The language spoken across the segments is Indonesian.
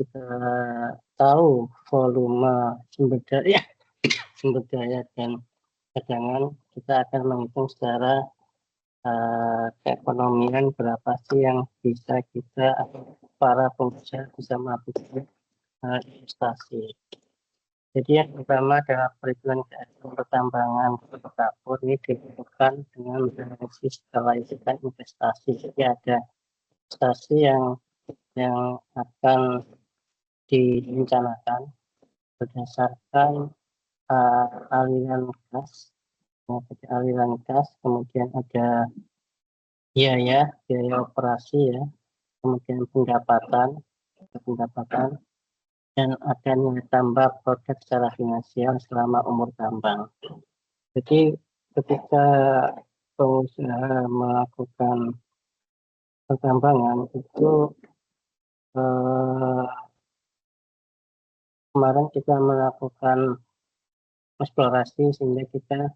kita tahu volume sumber daya dan cadangan, kita akan menghitung secara keekonomian berapa sih yang bisa kita atau para pengusaha bisa melakukan investasi. Jadi yang pertama adalah perhitungan pertambangan dapur ini dilakukan dengan menganalisis skala risiko investasi. Jadi ada investasi yang akan direncanakan berdasarkan aliran gas, kemudian ada biaya operasi ya, kemudian pendapatan dan ada nilai tambah produk secara finansial selama umur tambang. Jadi ketika pengusaha melakukan pertambangan itu kemarin kita melakukan eksplorasi sehingga kita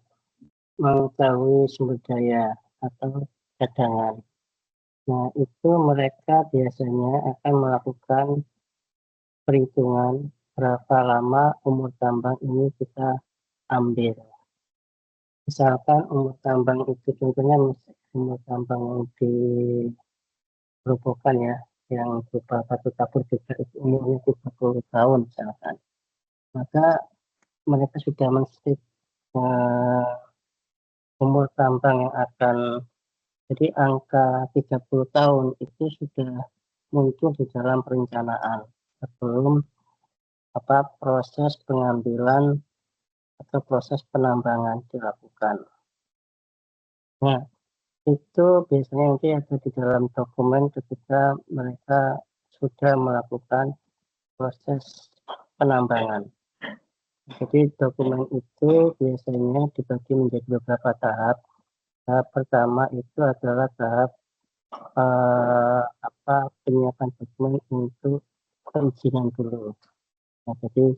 mengetahui sumber daya atau cadangan. Nah, itu mereka biasanya akan melakukan perhitungan berapa lama umur tambang ini kita ambil. Misalkan umur tambang itu contohnya umur tambang yang dirobohkan ya, yang berupa batu tabur juga itu umurnya 30 tahun misalkan. Maka mereka sudah men-state umur tambang yang akan, jadi angka 30 tahun itu sudah muncul di dalam perencanaan sebelum proses pengambilan atau proses penambangan dilakukan. Nah, itu biasanya nanti ada di dalam dokumen ketika mereka sudah melakukan proses penambangan. Jadi dokumen itu biasanya dibagi menjadi beberapa tahap. Tahap pertama itu adalah tahap penyiapan dokumen untuk perizinan dulu. Nah, jadi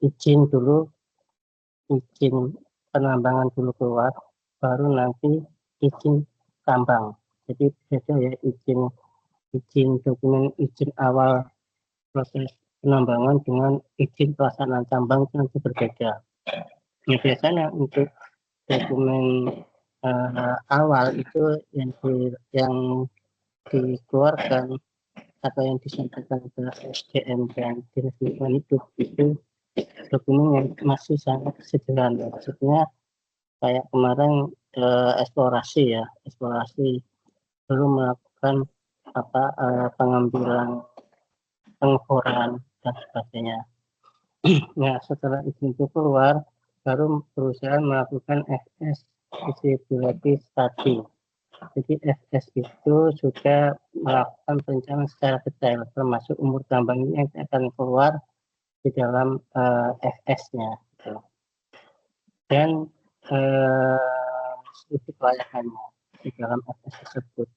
izin penambangan dulu keluar, baru nanti izin tambang. Jadi beda ya izin dokumen izin awal proses penambangan dengan izin pelaksanaan tambang itu nanti berbeda. Nah, biasanya untuk dokumen awal itu yang dikeluarkan atau yang disampaikan ke SDM dan Dinas Lingkungan Hidup itu dokumen yang masih sangat sederhana. Maksudnya kayak kemarin eksplorasi belum melakukan pengambilan, pengeboran dan sebagainya. Nah, setelah izin itu keluar, baru perusahaan melakukan FS feasibility study. Jadi FS itu sudah melakukan perencanaan secara detail, termasuk umur tambang ini yang akan keluar di dalam FS-nya. Gitu. Dan studi kelayakannya di dalam FS tersebut.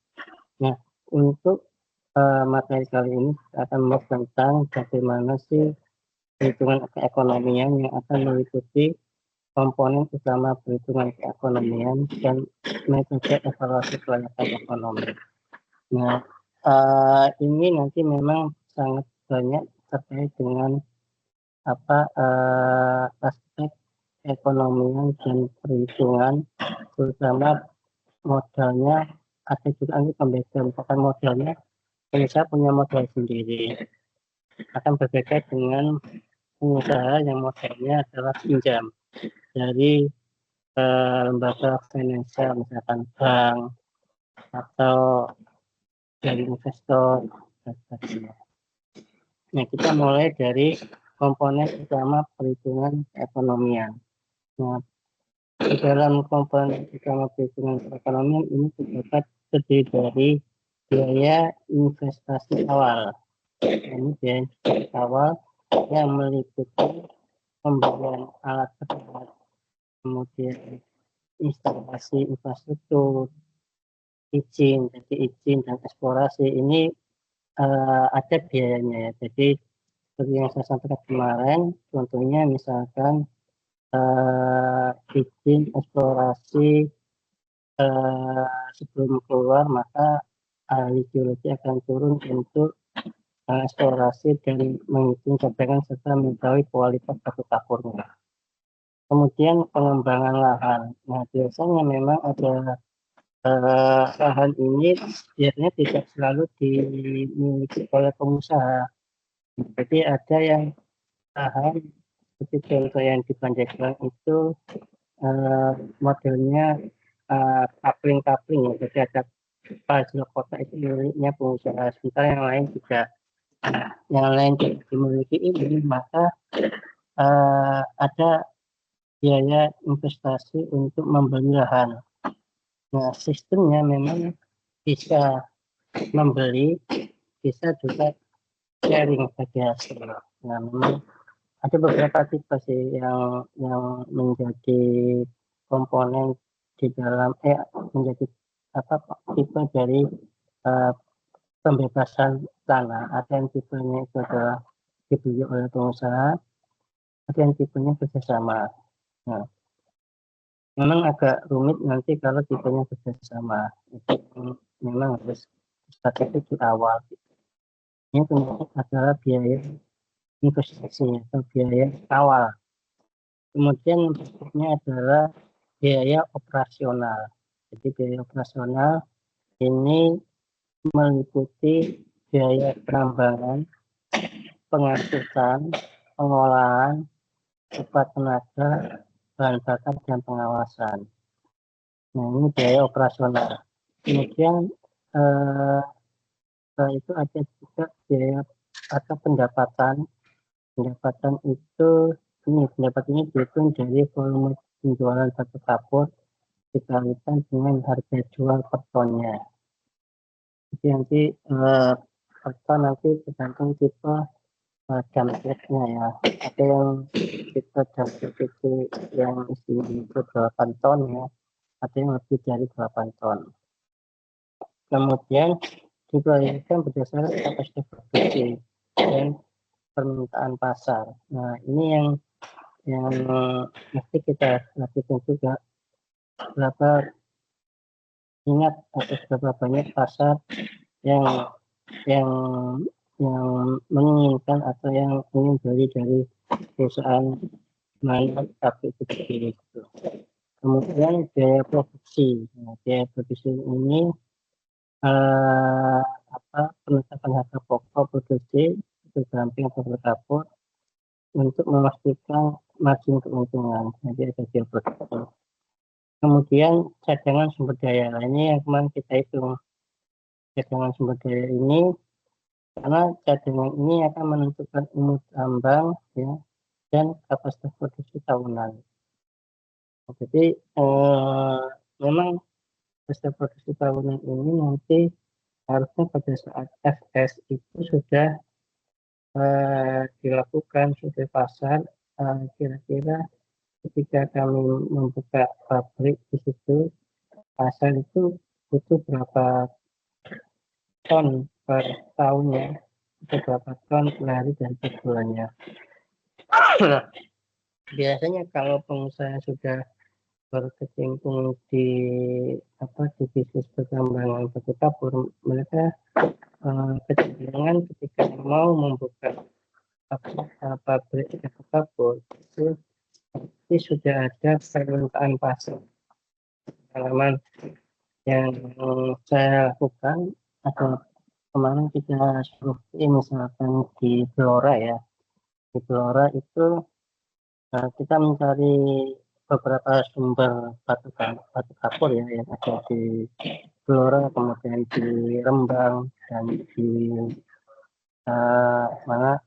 Nah, untuk materi kali ini akan membahas tentang bagaimana sih perhitungan keekonomian yang akan meliputi komponen utama perhitungan keekonomian dan metode evaluasi kelayakan ekonomi. Nah, ini nanti memang sangat banyak terkait dengan aspek ekonomian dan perhitungan, terutama modalnya. Ada juga nanti pembedaan, misalkan modalnya, pengusaha punya modal sendiri, akan berbeda dengan pengusaha yang modalnya adalah pinjam dari lembaga finansial, misalkan bank atau dari investor dan sebagainya. Nah, kita mulai dari komponen utama perhitungan keekonomian. Nah, di dalam komponen utama perhitungan keekonomian ini terdapat terdiri dari biaya investasi awal. Ini biaya investasi awal yang meliputi pembelian alat berat, kemudian instalasi infrastruktur, izin dan eksplorasi ini ada biayanya ya. Jadi seperti yang saya sampaikan kemarin, contohnya misalkan izin eksplorasi sebelum keluar, maka ahli geologi akan turun untuk eksplorasi dan menghitung cadangan serta mengetahui kualitas batu kapurnya. Kemudian pengembangan lahan. Nah, biasanya memang ada lahan ini biasanya tidak selalu dimiliki oleh pengusaha. Jadi ada yang lahan seperti contoh yang di Pandeglang itu modelnya kapling-kapling ya. Jadi ada puzzle kota itu miliknya pengusaha, sementara yang lain tidak dimiliki ini, maka ada biaya investasi untuk membeli lahan. Nah, sistemnya memang bisa membeli, bisa juga sharing bagi hasil. Nah, memang ada beberapa tipe sih yang menjadi komponen di dalam menjadi tipe dari pembebasan tanah. Ada yang tipenya itu adalah dibeli oleh pengusaha, ada yang tipenya kerjasama. Nah, memang agak rumit nanti kalau tipenya kerjasama. Itu memang harus strategi di awal. Ini kemudian adalah biaya investasi atau biaya awal. Kemudian berikutnya adalah biaya operasional. Jadi biaya operasional ini meliputi biaya penambangan, pengangkutan, pengolahan, upah tenaga, bahan bakar, dan pengawasan. Nah, ini biaya operasional. Kemudian itu ada juga biaya atau pendapatan. Pendapatan ini dihitung dari volume penjualan batu kapur dikalikan dengan harga jual per tonnya. Jadi nanti per ton nanti tergantung tipe jamsetnya ya. Ada yang tipe jamset itu yang isinya itu 8 ton ya. Ada yang lebih dari 8 ton. Kemudian diproyeksikan berdasarkan kapasitas produksi dan permintaan pasar. Nah, ini yang mesti kita lakukan juga, berapa ingat atau berapa banyak pasar yang yang menginginkan atau yang ingin beli dari perusahaan mana tapi itu sendiri. Kemudian biaya produksi. Nah, biaya produksi ini penetapan harga pokok produksi itu samping atau berkapur untuk memastikan margin keuntungan. Jadi ada biaya produksi. Kemudian cadangan sumber daya. Nah, ini yang kemarin kita hitung. Cadangan sumber daya ini karena cadangan ini akan menentukan umur tambang ya, dan kapasitas produksi tahunan. Jadi memang kapasitas produksi tahunan ini nanti harusnya pada saat FS itu sudah dilakukan survei pasar, kira-kira ketika kami membuka pabrik di situ, pasar itu butuh berapa ton per tahunnya, atau berapa ton per hari dan per bulannya. Biasanya kalau pengusaha sudah berkecimpung di bisnis pertambangan batu kapur, mereka kecenderungan ketika mau membuka pabrik batu kapur itu sudah ada permintaan pasar. Pengalaman yang saya lakukan atau kemarin kita survei misalkan di Blora ya, di Blora itu kita mencari beberapa sumber batu kapur ya yang ada di Blora, kemudian di Rembang dan di mana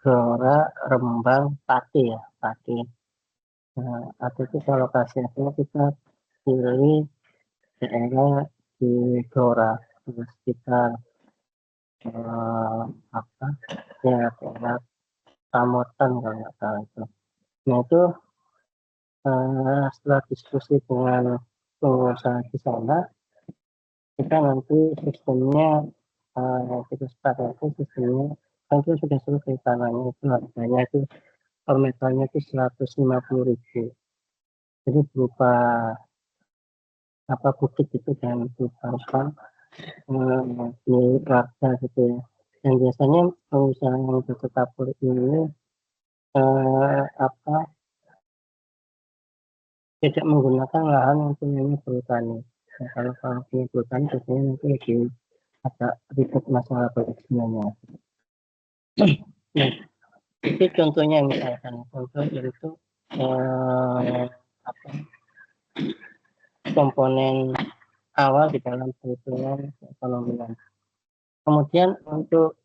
Blora, Rembang, Pati ya, Pati. Atau itu lokasi akhirnya kita pilih daerah di Blora, sekitar ya daerah Pamotan kalau nggak salah itu. Nah itu setelah diskusi dengan pengusaha di sana, kita nanti sistemnya kita sepakati sistemnya kan itu sudah selesai tanahnya, itu harganya itu per meternya itu 150.000. Jadi berupa bukit itu dan berupa milik warga gitu ya. Dan biasanya pengusaha yang berkebun ini tidak menggunakan lahan yang punyanya perhutani. Nah, kalau punya perhutani biasanya nanti agak ribet masalah perizinannya. Nah, itu contohnya misalkan contoh yaitu komponen awal di dalam perhitungan ekonomian. Kemudian untuk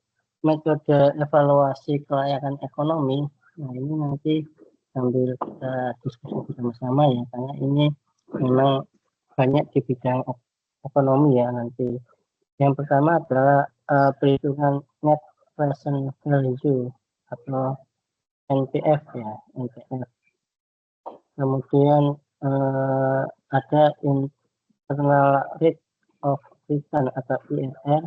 metode evaluasi kelayakan ekonomi, nah ini nanti sambil kita diskusi bersama-sama ya, karena ini memang banyak di bidang ekonomi ya nanti. Yang pertama adalah perhitungan net present value atau NPF ya, NPF. Kemudian ada internal rate of return atau IRR.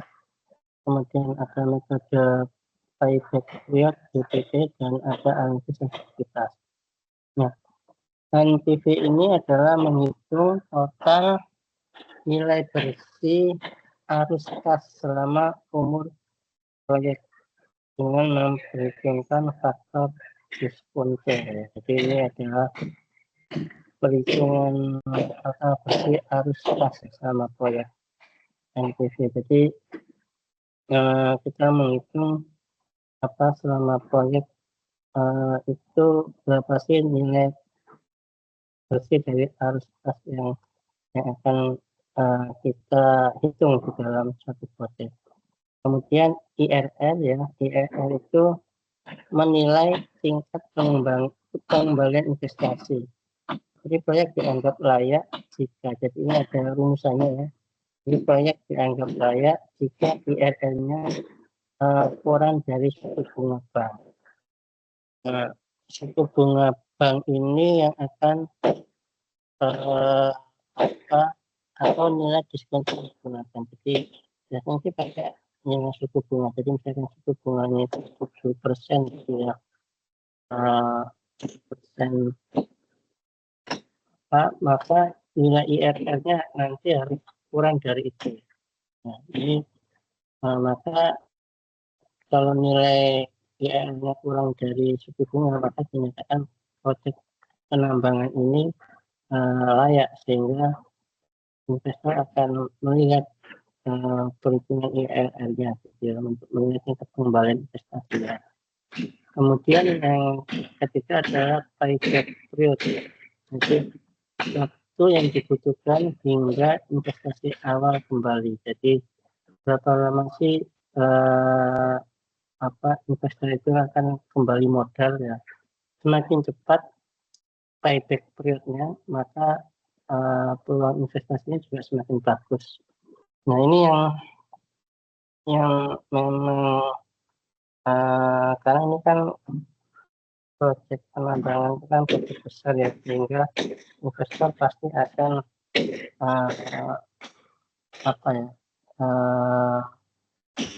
Kemudian ada metode payback period (PPP) dan ada analisis sensitivitas. Nah, NPV ini adalah menghitung total nilai bersih arus kas selama umur proyek dengan memperhitungkan faktor diskonter. Jadi ini adalah perhitungan total bersih arus kas selama proyek NPV. Jadi kita menghitung selama proyek itu berapa sih nilai bersih dari arus kas yang akan kita hitung di dalam satu proyek. Kemudian IRR ya, IRR itu menilai tingkat pengembalian investasi. Jadi proyek dianggap layak jika, jadi ini ada rumusannya ya. Jadi proyek dianggap layak jika IRR-nya kurang dari suku bunga bank. Nah, suku bunga bank ini yang akan atau nilai diskon suku bunga bank. Jadi biasanya sih pakai nilai suku bunga. Jadi misalkan suku bunganya itu 7% gitu ya. 7%, maka nilai IRR-nya nanti harus kurang dari itu. Nah, ini maka kalau nilai IRR-nya kurang dari suku bunga, maka dinyatakan proyek penambangan ini layak, sehingga investor akan melihat perhitungan IRR-nya untuk melihat kembalian investasinya. Kemudian yang ketiga adalah payback period. Jadi waktu yang dibutuhkan hingga investasi awal kembali. Jadi berapa lama sih investor itu akan kembali modal ya. Semakin cepat payback periodnya, maka peluang investasinya juga semakin bagus. Nah ini yang memang karena ini kan proyek penambangan itu kan proyek besar ya, sehingga investor pasti akan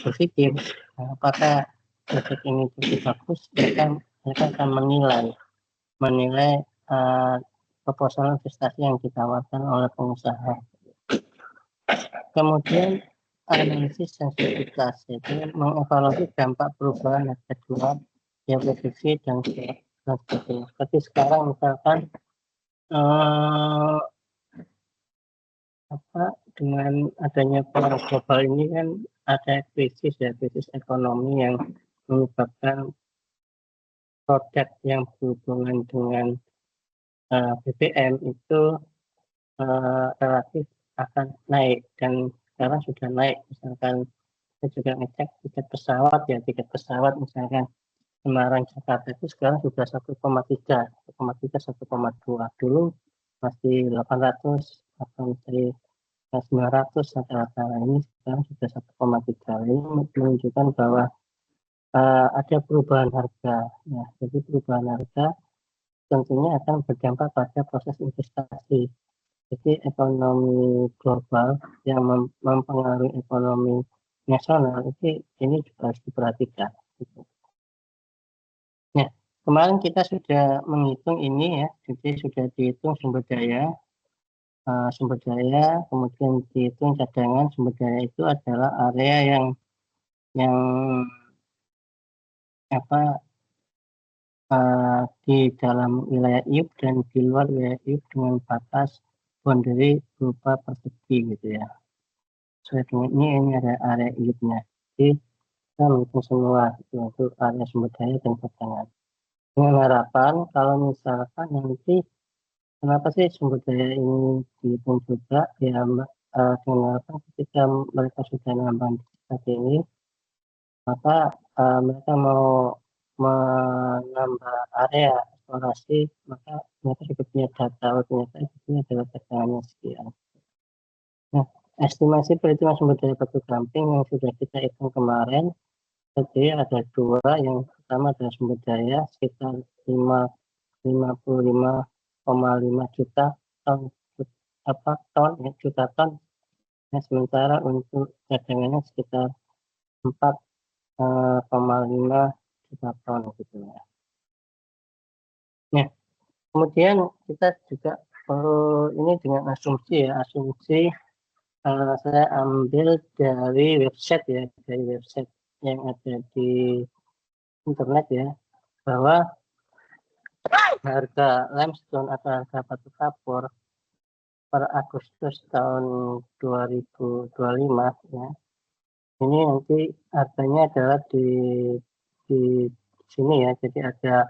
berpikir apakah proyek ini cukup bagus. Mereka akan menilai proposal investasi yang ditawarkan oleh pengusaha. Kemudian analisis sensitivitas, yaitu mengevaluasi dampak perubahan harga jual yang prediksi dan sebagainya. Seperti sekarang misalkan dengan adanya perang global ini kan ada krisis ekonomi yang menyebabkan produk yang berhubungan dengan BBM itu relatif akan naik, dan sekarang sudah naik. Misalkan saya juga ngecek tiket pesawat misalkan Semarang Jakarta itu sekarang sudah 1,3, 1,2. Dulu masih 800 atau masih 900 rata-rata. Ini sekarang sudah 1,3. Ini menunjukkan bahwa ada perubahan harga. Ya, jadi perubahan harga tentunya akan berdampak pada proses investasi. Jadi ekonomi global yang mempengaruhi ekonomi nasional ini juga harus diperhatikan. Nah, kemarin kita sudah menghitung ini ya, jadi sudah dihitung sumber daya, kemudian dihitung cadangan. Sumber daya itu adalah area yang yang di dalam wilayah IUP dan di luar wilayah IUP dengan batas boundary berupa persegi gitu ya. Sesuai dengan ini ada area IUP-nya. Jadi kita menghitung semua gitu, untuk area sumber daya dan cadangan. Dengan harapan kalau misalkan nanti kenapa sih sumber daya ini dihitung juga ya, dengan harapan ketika mereka sudah menambah seperti ini, maka mereka mau menambah area eksplorasi, maka mereka juga punya data, ternyata ini adalah cadangannya sekian. Nah, estimasi perhitungan sumber daya batu gamping yang sudah kita hitung kemarin, jadi ada dua. Yang pertama adalah sumber daya sekitar 55,5 juta ton, juta ton. Nah, sementara untuk cadangannya sekitar 4,5 juta ton gitu ya. Nah, kemudian kita juga perlu ini dengan asumsi ya, saya ambil dari website ya, dari website yang ada di internet ya, bahwa harga limestone atau harga batu kapur per Agustus tahun 2025 ya, ini nanti harganya adalah di sini ya. Jadi ada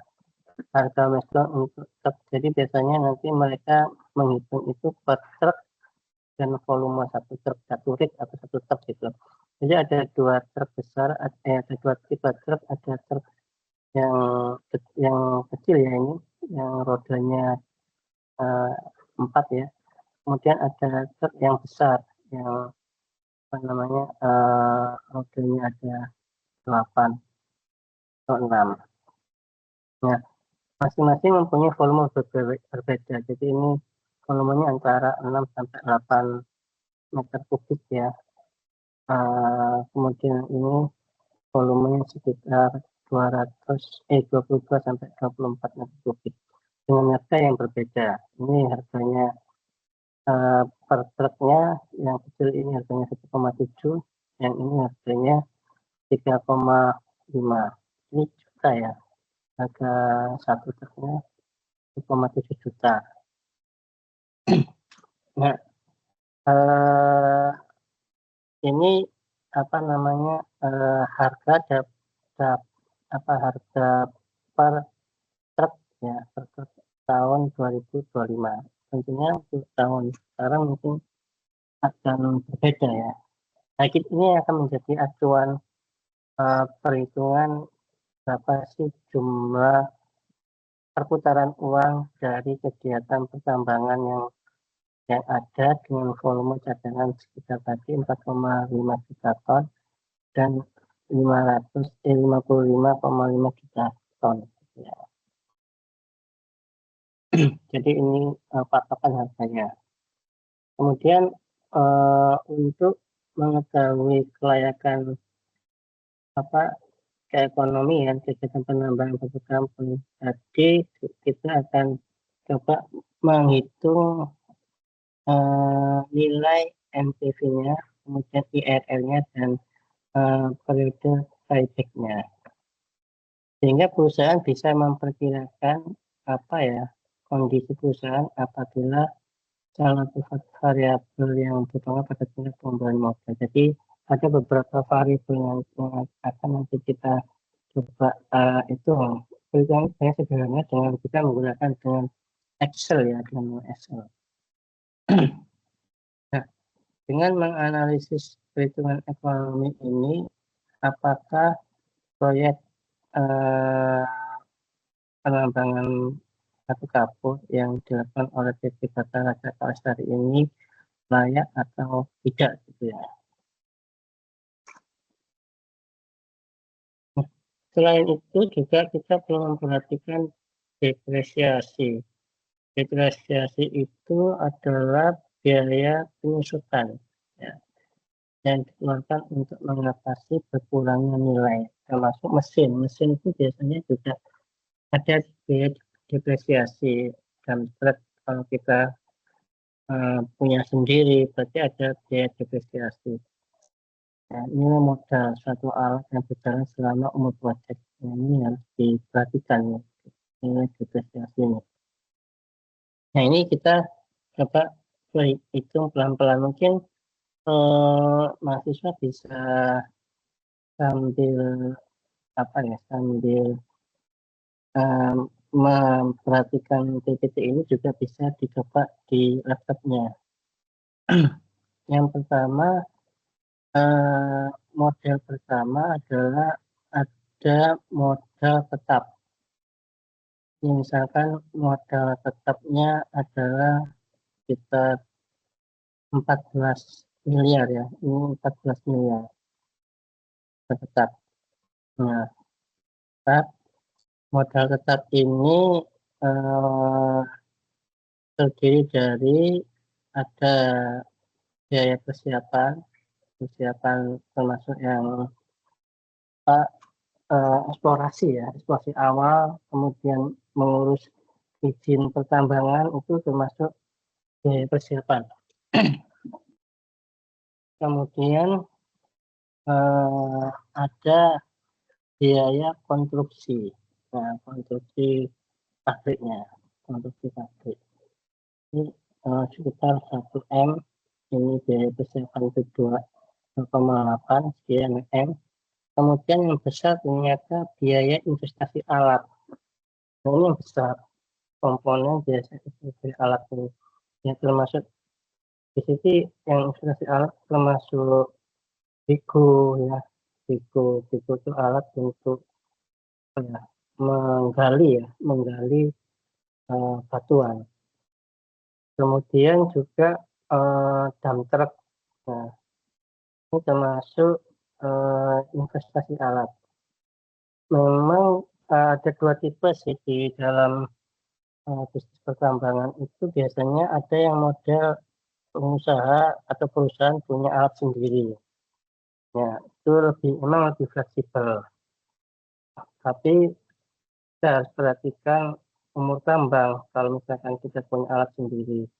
harga limestone untuk truk. Jadi biasanya nanti mereka menghitung itu per truk dan volume satu truk, satu rig atau satu truk gitu. Jadi ada dua truk besar, ada dua tipe truk, ada truk yang kecil ya, ini yang rodanya 4 ya. Kemudian ada truk yang besar yang rodanya ada 8 atau 6. Nah, masing-masing mempunyai volume berbeda. Jadi ini volumenya antara 6 sampai 8 meter kubik ya. Kemudian ini volumenya sekitar 22 sampai 24 meter kubik dengan harga yang berbeda. Ini harganya per truknya, yang kecil ini harganya 1,7, yang ini harganya 3,5. Ini juta ya, harga satu truknya 1,7 juta. Nah, ini harga harga per truk ya, per truk tahun 2025. Tentunya untuk tahun sekarang mungkin akan berbeda ya. Nah, ini akan menjadi acuan perhitungan berapa sih jumlah perputaran uang dari kegiatan pertambangan yang ada dengan volume cadangan sekitar tadi 4,5 juta ton dan 55,5 juta ton. Ya. Jadi ini patokan harganya. Kemudian untuk mengetahui kelayakan keekonomian kegiatan penambangan batu gamping tadi, kita akan coba menghitung nilai NPV-nya, kemudian IRR-nya dan periode payback-nya, sehingga perusahaan bisa memperkirakan kondisi perusahaan apabila salah satu variabel yang berpengaruh pada tingkat pengembalian modal. Jadi ada beberapa variabel yang akan nanti kita coba perhitungan saya sederhana dengan kita menggunakan dengan Excel ya, dengan Excel. Nah, dengan menganalisis perhitungan ekonomi ini, apakah proyek penambangan batu kapur yang dilakukan oleh PT Bata Raja Lestari ini layak atau tidak gitu ya. Selain itu juga kita perlu memperhatikan depresiasi. Depresiasi itu adalah biaya penyusutan ya, yang dikeluarkan untuk mengatasi berkurangnya nilai, termasuk mesin. Mesin itu biasanya juga ada biaya depresiasi, dan kalau kita punya sendiri berarti ada biaya depresiasi. Ya, nilai modal suatu alat yang berjalan selama umur proyek. Nah, ini harus diperhatikan ya, nilai depresiasinya. Nah, ini kita coba hitung pelan-pelan. Mungkin mahasiswa bisa sambil sambil memperhatikan PPT ini juga bisa dicoba di laptopnya. Yang pertama, model pertama adalah ada modal tetap. Misalkan modal tetapnya adalah sekitar 14 miliar ya, ini 14 miliar tetap. Nah, modal tetap ini terdiri dari ada biaya persiapan termasuk yang eksplorasi awal, kemudian mengurus izin pertambangan itu termasuk biaya persiapan. Kemudian ada biaya konstruksi, nah konstruksi pabriknya, konstruksi pabrik ini sekitar 1 M, ini biaya persiapan kedua 2,8 sekian M. Kemudian yang besar ternyata biaya investasi alat. Nah, ini yang besar komponen biaya investasi alat ini. Ya, termasuk di sini yang investasi alat termasuk Pico ya. Pico itu alat untuk menggali batuan. Kemudian juga dump truck. Nah, ini termasuk investasi alat. Memang ada dua tipe sih di dalam bisnis pertambangan itu. Biasanya ada yang model pengusaha atau perusahaan punya alat sendiri. Ya, itu memang lebih fleksibel. Tapi kita harus perhatikan umur tambang kalau misalkan kita punya alat sendiri.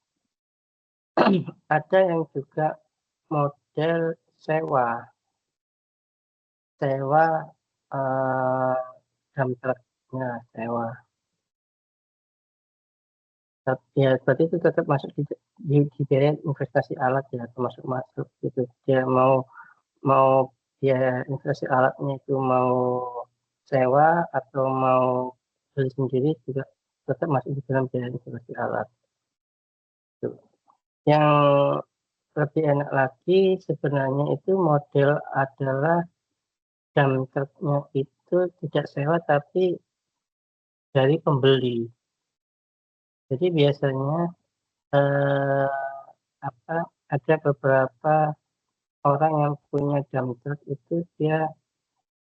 Ada yang juga model sewa dump truck-nya, sewa. Ya, berarti itu tetap masuk di biaya investasi alat ya, termasuk masuk gitu. Dia mau biaya investasi alatnya itu mau sewa atau mau beli sendiri juga tetap masuk di dalam biaya investasi alat. Yang lebih enak lagi sebenarnya itu model adalah dump truck-nya itu tidak sewa tapi dari pembeli. Jadi biasanya ada beberapa orang yang punya dump truck itu dia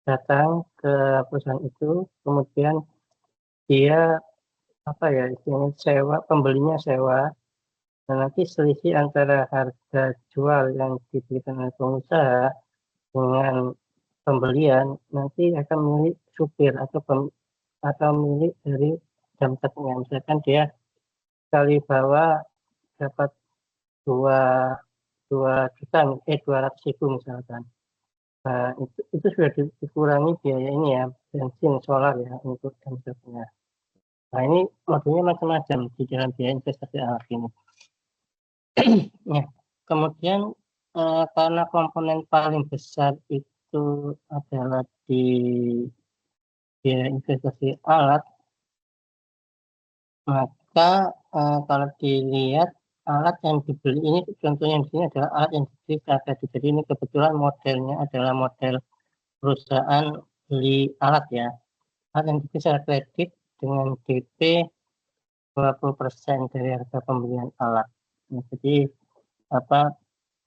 datang ke perusahaan itu, kemudian dia istilahnya sewa, pembelinya sewa, dan nanti selisih antara harga jual yang diberikan oleh pengusaha dengan pembelian nanti akan milik supir atau milik dari dump truck-nya. Misalkan dia sekali bawa dapat 200.000 misalkan. Nah, itu sudah dikurangi biaya ini ya, bensin solar ya untuk dump truck-nya. Nah, ini modelnya macam-macam di dalam biaya investasi alat ini. Ya, kemudian karena komponen paling besar itu adalah di biaya investasi alat, maka kalau dilihat alat yang dibeli ini, contohnya di sini adalah alat yang dibeli secara kredit. Jadi ini kebetulan modelnya adalah model perusahaan beli alat ya. Alat yang dibeli secara kredit dengan DP 20% dari harga pembelian alat. Nah, jadi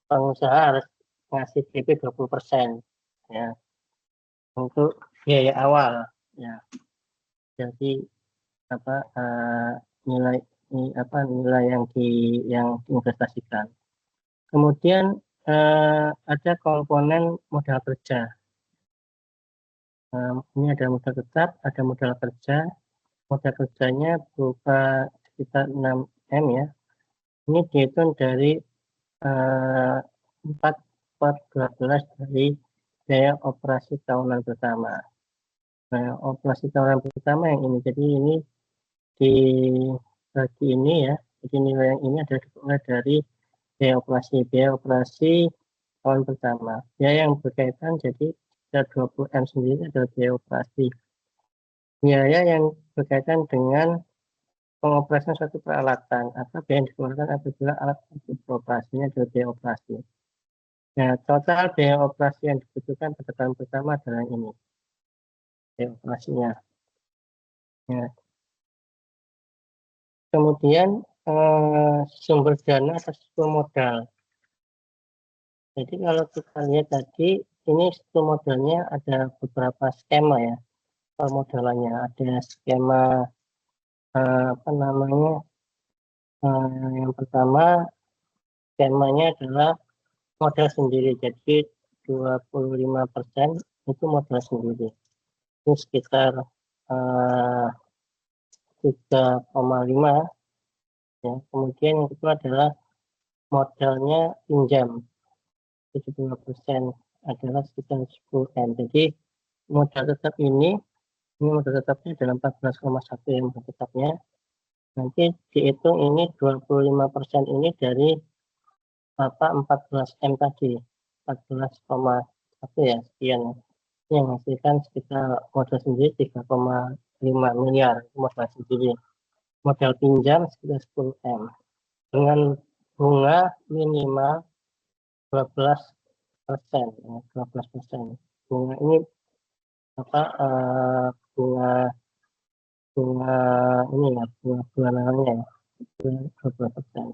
pengusaha harus ngasih DP 20% ya untuk biaya awal ya. Jadi nilai nilai yang diinvestasikan. Kemudian ada komponen modal kerja. Ini ada modal tetap, ada modal kerja. Modal kerjanya berupa sekitar 6 M ya. Ini dihitung dari 4 per 12 dari biaya operasi tahunan pertama. Nah, operasi tahunan pertama yang ini, jadi ini dibagi ini ya, jadi nilai yang ini adalah dimulai dari biaya operasi tahun pertama. Biaya yang berkaitan, jadi 20M sendiri adalah biaya operasi. Biaya yang berkaitan dengan pengoperasian suatu peralatan atau biaya yang dikeluarkan apabila alat itu beroperasinya adalah biaya operasi. Nah, total biaya operasi yang dibutuhkan pada tahun pertama adalah ini, biaya operasinya. Ya. Kemudian sumber dana atau sumber modal. Jadi kalau kita lihat tadi, ini sumber modalnya ada beberapa skema ya, permodalannya. Ada skema apa namanya? Yang pertama skemanya adalah modal sendiri. Jadi 25% itu modal sendiri. Itu sekitar 3,5 ya. Kemudian yang kedua adalah modalnya pinjam. 75% adalah sekitar 10M. Jadi modal tetap ini modal tetapnya adalah 14,1 ya modal tetapnya. Nanti dihitung ini 25% ini dari 14M tadi, 14,1 ya sekian. Ini yang menghasilkan sekitar modal sendiri 3,5 miliar modal sendiri. Modal pinjam sekitar 10M dengan bunga minimal 12%, ya, 12%. Bunga ini bunga ini ya, bunga bulanannya ya, 12%.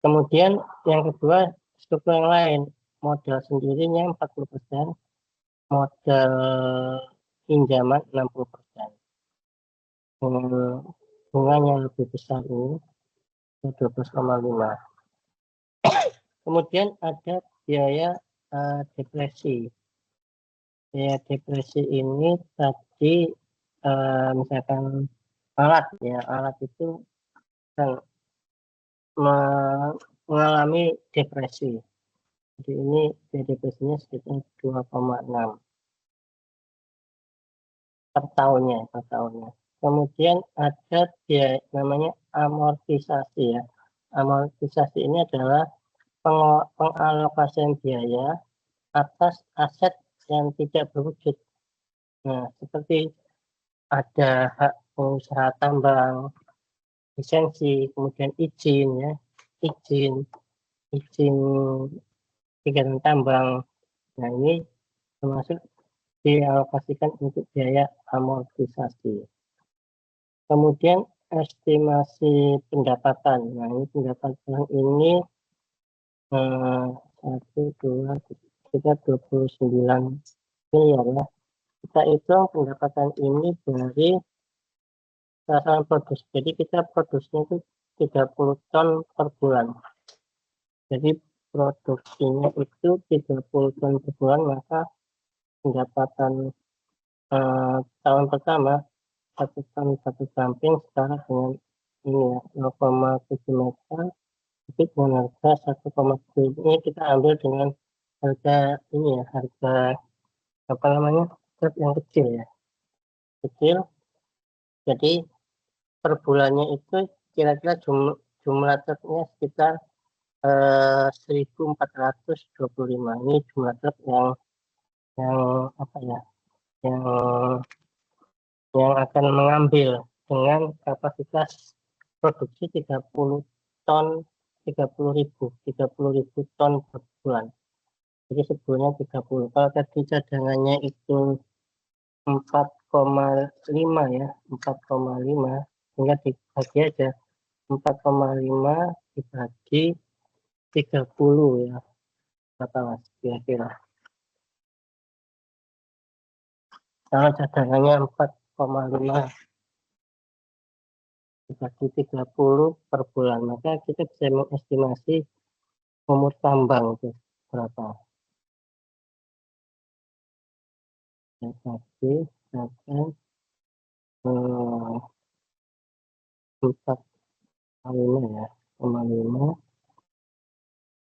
Kemudian yang kedua struktur yang lain, modal sendirinya 40%, modal pinjaman 60%. Bunganya lebih besar ini 12,5. Kemudian ada biaya depresi. Biaya depresi ini tadi misalkan alat itu mengalami depresi. Jadi ini biaya depresinya sekitar 2,6 per tahunnya. Kemudian ada biaya namanya amortisasi ya. Amortisasi ini adalah pengalokasian biaya atas aset yang tidak berwujud. Nah, seperti ada hak pengusaha tambang, lisensi, kemudian izin ya, izin kegiatan tambang. Nah, ini termasuk dialokasikan untuk biaya amortisasi. Kemudian estimasi pendapatan. Nah, ini pendapatan ini 29 miliar ya. Kita hitung pendapatan ini dari sasaran produksi. Jadi kita produksinya itu 30 ton per bulan. Jadi produksinya itu 30 ton per bulan, maka pendapatan tahun pertama 1 ton 1 samping setara dengan ini ya 0,7 meter. Jadi dengan harga 1,7 ini kita ambil dengan harga ini ya, harga apa namanya, truk yang kecil ya, kecil. Jadi per bulannya itu kira-kira jumlah truknya sekitar 1.425. Ini jumlah truk yang apa ya, yang akan mengambil dengan kapasitas produksi 30 ton 30.000 ton per bulan. Jadi sebulannya 30. Kalau tadi cadangannya itu 4,5 ya, 4,5, sehingga dibagi aja 4,5 dibagi 30 ya, berapa mas kira-kira? Kalau cadangannya 4,5 dibagi 30 per bulan, maka kita bisa mengestimasi umur tambang itu berapa. Dibagi akan 4,5 ya, 4,5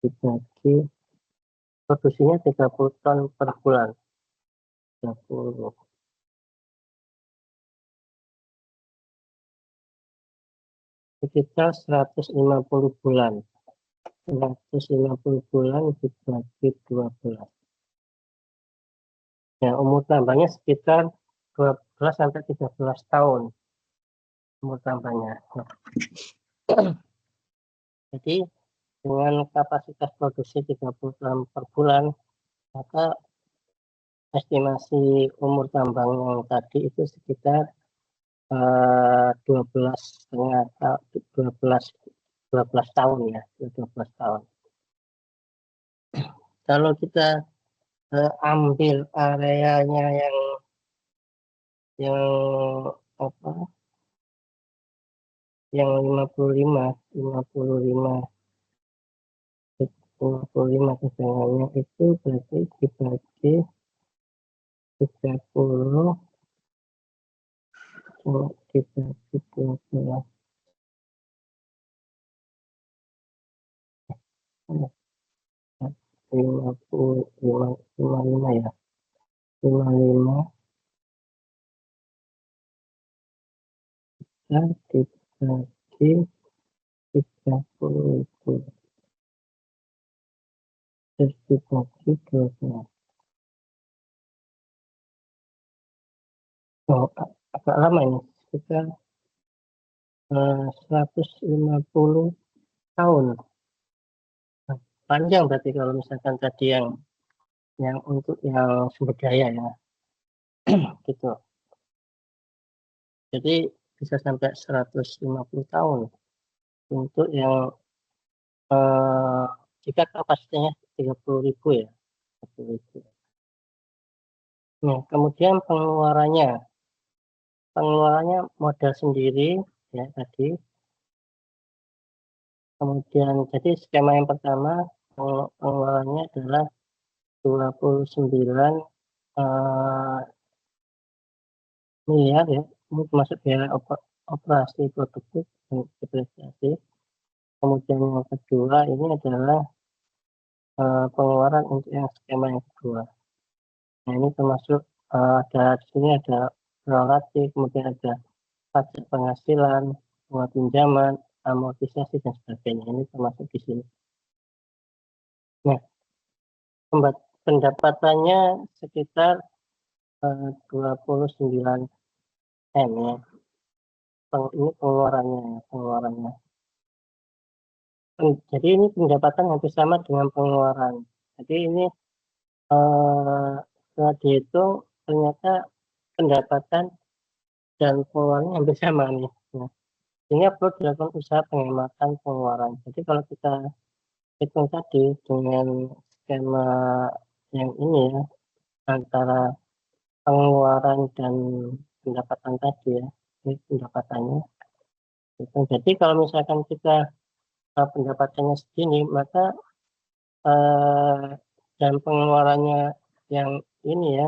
dibagi produksinya 30 ton per bulan. 30. Sekitar 150 bulan. 150 bulan dibagi 12. Ya, umur tambangnya sekitar 12 sampai 13 tahun. Umur tambangnya. Jadi dengan kapasitas produksi 30 ton per bulan, maka estimasi umur tambang yang tadi itu sekitar 12 tahun ya, 12 tahun. Kalau kita ambil areanya yang apa? Yang 55 kesenangannya itu berarti dibagi 30 dibagi 12. 55 ya. 55 dan dibagi 30 terus dibagi 12. Oh, agak lama ini, sekitar 150 tahun. Nah, panjang berarti kalau misalkan tadi yang untuk yang sumber daya ya, gitu. Jadi bisa sampai 150 tahun untuk yang jika kapasitasnya 30.000 ya. 30.000. Nah, kemudian pengeluarannya modal sendiri ya tadi. Kemudian jadi skema yang pertama pengeluarannya adalah 29 miliar ya, ini termasuk biaya operasi produktif dan depresiasi. Kemudian yang kedua ini adalah pengeluaran untuk yang skema yang kedua. Nah, ini termasuk ada di sini ada royalti, kemudian ada pajak penghasilan, bunga pinjaman, amortisasi dan sebagainya. Ini termasuk di sini. Nah, pendapatannya sekitar 29 M ya. Ini pengeluarannya. Jadi ini pendapatan hampir sama dengan pengeluaran. Jadi ini setelah dihitung ternyata pendapatan dan pengeluarannya hampir sama nih. Nah, sehingga perlu dilakukan usaha penghematan pengeluaran. Jadi kalau kita hitung tadi dengan skema yang ini ya, antara pengeluaran dan pendapatan tadi ya, ini pendapatannya. Jadi kalau misalkan kita pendapatannya segini, maka dan pengeluarannya yang ini ya,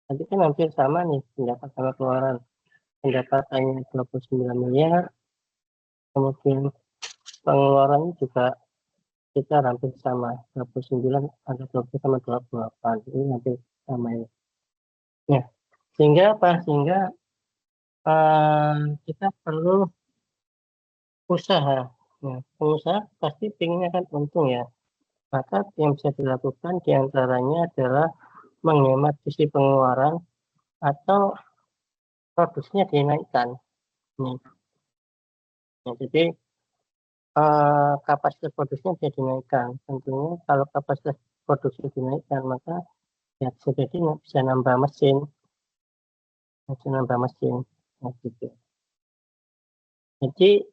nanti kan hampir sama nih pendapatan sama pengeluaran. Pendapatannya 29 miliar, kemudian pengeluarannya juga kita hampir sama, 29 ada 20 sama 28, ini hampir sama ya. Nah, sehingga apa? Sehingga kita perlu usaha. Nah, pengusaha pasti pinginnya kan untung ya. Maka yang bisa dilakukan diantaranya adalah menghemat sisi pengeluaran atau produksinya dinaikkan. Nih. Nah, jadi kapasitas produksinya bisa dinaikkan. Tentunya kalau kapasitas produksi dinaikkan, maka ya bisa jadi bisa nambah mesin, nah, gitu. Jadi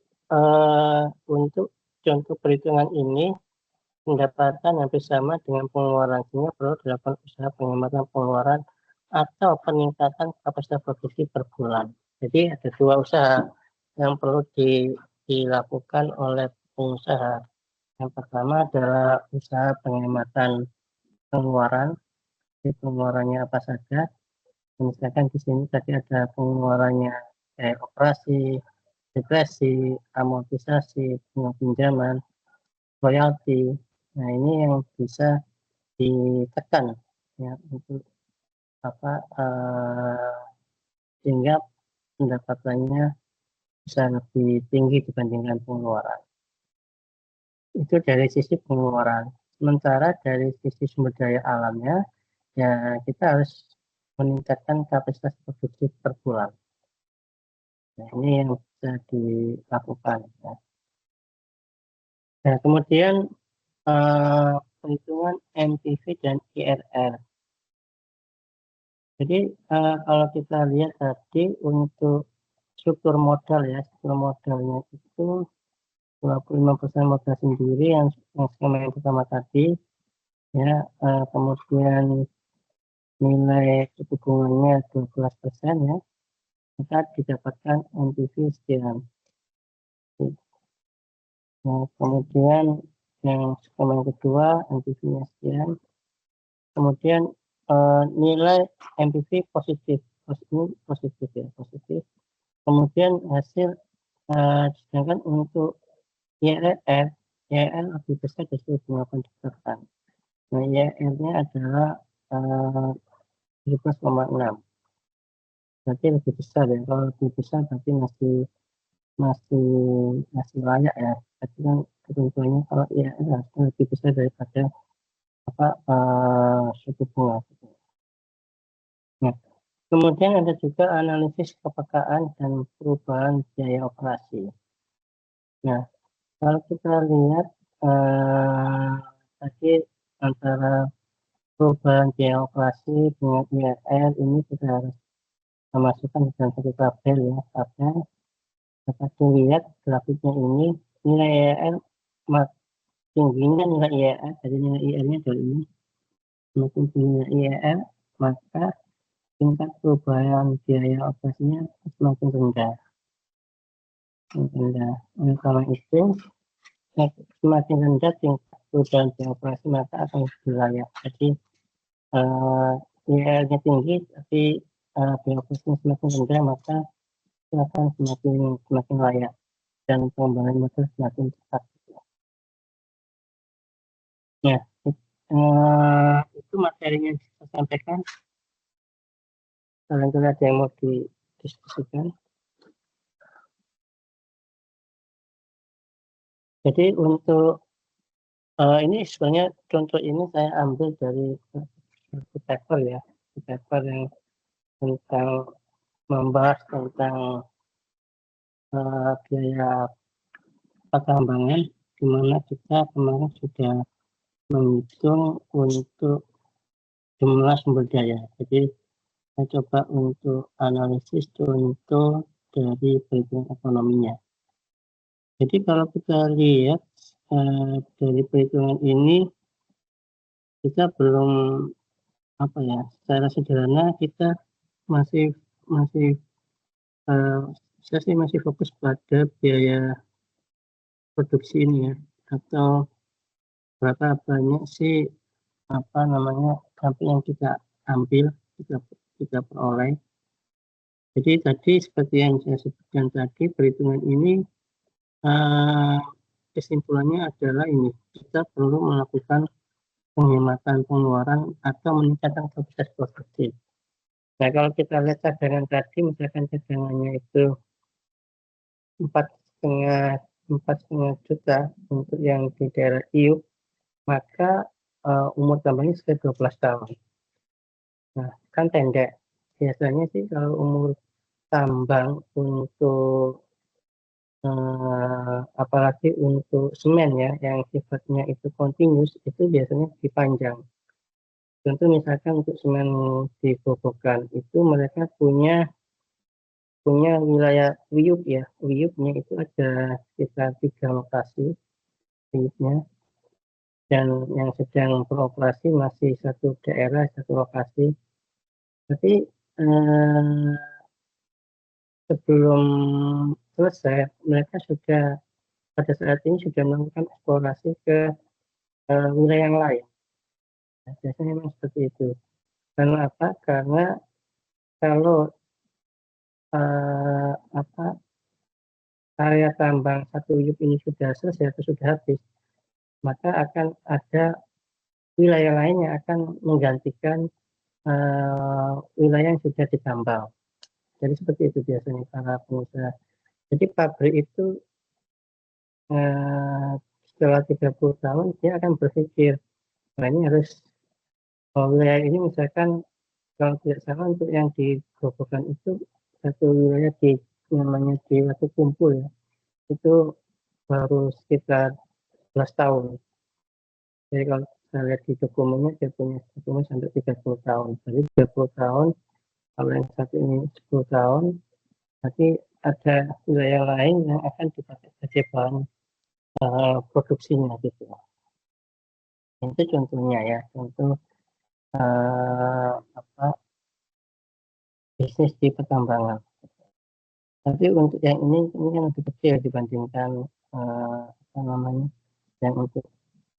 untuk contoh perhitungan ini pendapatan hampir sama dengan pengeluaran, sehingga perlu dilakukan usaha penghematan pengeluaran atau peningkatan kapasitas produksi per bulan. Jadi ada dua usaha yang perlu dilakukan oleh pengusaha. Yang pertama adalah usaha penghematan pengeluaran. Jadi pengeluarannya apa saja? Misalkan di sini tadi ada pengeluarannya kayak operasi, depresi, amortisasi, bunga pinjaman, royalti. Nah, ini yang bisa ditekan ya untuk sehingga pendapatannya bisa lebih tinggi dibandingkan pengeluaran. Itu dari sisi pengeluaran. Sementara dari sisi sumber daya alamnya, ya kita harus meningkatkan kapasitas produksi per bulan. Nah, ini yang bisa dilakukan. Ya. Nah, kemudian perhitungan NPV dan IRR. Jadi kalau kita lihat tadi untuk struktur modal ya, struktur modalnya itu 25% modal sendiri yang skema yang pertama tadi ya, kemudian nilai suku bunganya 12% ya, maka didapatkan NPV sekian. Nah, kemudian yang skema yang kedua NPV-nya sekian, kemudian nilai NPV positif, ini positif ya, positif. Kemudian hasil sedangkan untuk IRR lebih besar dari suku bunga pendapatan. Nah, IRR-nya adalah 17,6. Berarti lebih besar ya. Kalau lebih besar berarti masih layak ya. Berarti kan ketentuannya kalau IRR harusnya lebih besar daripada suku bunga. Nah, kemudian ada juga analisis kepekaan dan perubahan biaya operasi. Nah, kalau kita lihat tadi antara perubahan biaya operasi dengan IRR ini kita harus memasukkan dalam satu tabel ya. Tabel dapat dilihat grafiknya ini nilai IRR tingginya nilai IRR, jadi nilai IRR-nya dari ini semakin tinggi nilai IRR maka tingkat perubahan biaya operasinya semakin rendah. Oleh karena itu semakin rendah tingkat perubahan biaya operasi maka akan lebih layak. Jadi IRR-nya tinggi tapi biaya operasinya semakin rendah maka akan semakin layak dan pengembangan modal semakin cepat. Ya, itu materinya yang saya sampaikan. Kalau ada yang mau didiskusikan. Jadi untuk ini sebenarnya contoh ini saya ambil dari paper ya, paper yang tentang membahas tentang biaya pertambangan, di mana kita kemarin sudah menghitung untuk jumlah sumber daya. Jadi saya coba untuk analisis contoh dari perhitungan ekonominya. Jadi kalau kita lihat dari perhitungan ini kita belum secara sederhana kita masih saya sih masih fokus pada biaya produksi ini ya, atau berapa banyak sih sampel yang kita ambil, kita peroleh. Jadi tadi seperti yang saya sebutkan tadi, perhitungan ini kesimpulannya adalah ini, kita perlu melakukan penghematan pengeluaran atau meningkatkan kapasitas produksi. Nah, kalau kita lihat cadangan tadi, misalkan cadangannya itu 4,5 juta untuk yang di daerah Iup, maka umur tambangnya sudah 12 tahun. Nah, kan pendek. Biasanya sih kalau umur tambang untuk apalagi untuk semen ya, yang sifatnya itu continuous, itu biasanya dipanjang. Contoh misalkan untuk semen di Grobogan itu mereka punya wilayah Wiyuk ya, Wiyuknya itu ada sekitar 3 lokasi Wiyuknya, dan yang sedang beroperasi masih satu daerah, satu lokasi. Tapi sebelum selesai mereka sudah pada saat ini sudah melakukan eksplorasi ke wilayah yang lain. Nah, biasanya memang seperti itu. Karena apa? Karena kalau area tambang satu Wiyuk ini sudah selesai atau sudah habis, maka akan ada wilayah lain yang akan menggantikan wilayah yang sudah ditambal. Jadi seperti itu biasanya para pengusaha. Jadi pabrik itu setelah 30 tahun dia akan berpikir, nah ini harus wilayah ini misalkan kalau tidak salah untuk yang di Grobogan itu satu wilayah namanya di Watu Kumpul ya, itu baru sekitar 11 tahun. Jadi kalau saya lihat di dokumennya dia punya dokumen sampai 30 tahun. Jadi 30 tahun, kalau yang satu ini 10 tahun, nanti ada wilayah lain yang akan dipakai sebagai bahan produksinya gitu. Itu contohnya ya, contoh bisnis di pertambangan. Tapi untuk yang ini kan lebih kecil dibandingkan apa namanya yang untuk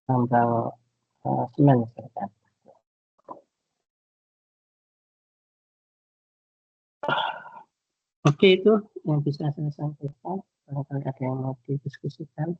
tambang semen misalkan. Oke, itu yang bisa saya sampaikan. Barangkali ada yang mau didiskusikan.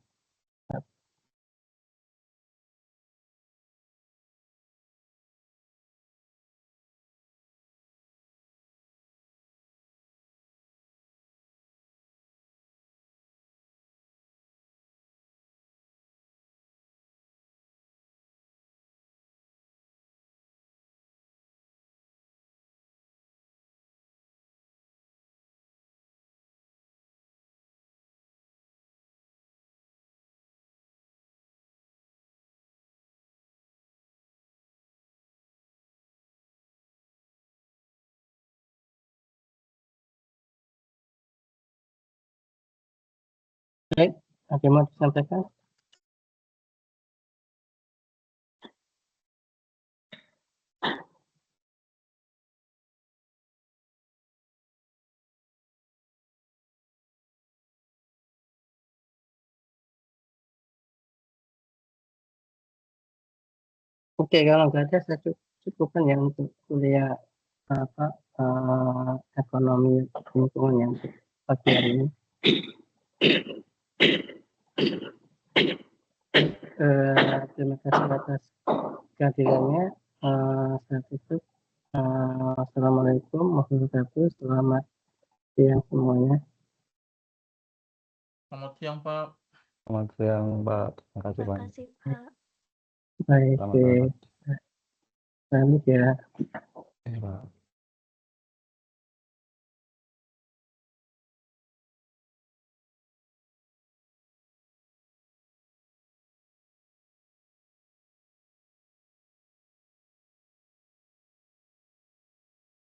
Baik, ada yang mau disampaikan? Oke, kalau nggak ada saya cukupkan yang untuk kuliah apa ekonomi lingkungan yang pagi hari ini. Terima kasih atas kehadirannya. Saya tutup. Assalamualaikum warahmatullahi wabarakatuh. Selamat siang semuanya. Selamat siang, Pak. Selamat siang, Pak. Terima kasih, Terima Pak. kasih, Pak. Baik, Selamat. kami ya. Iya, Pak.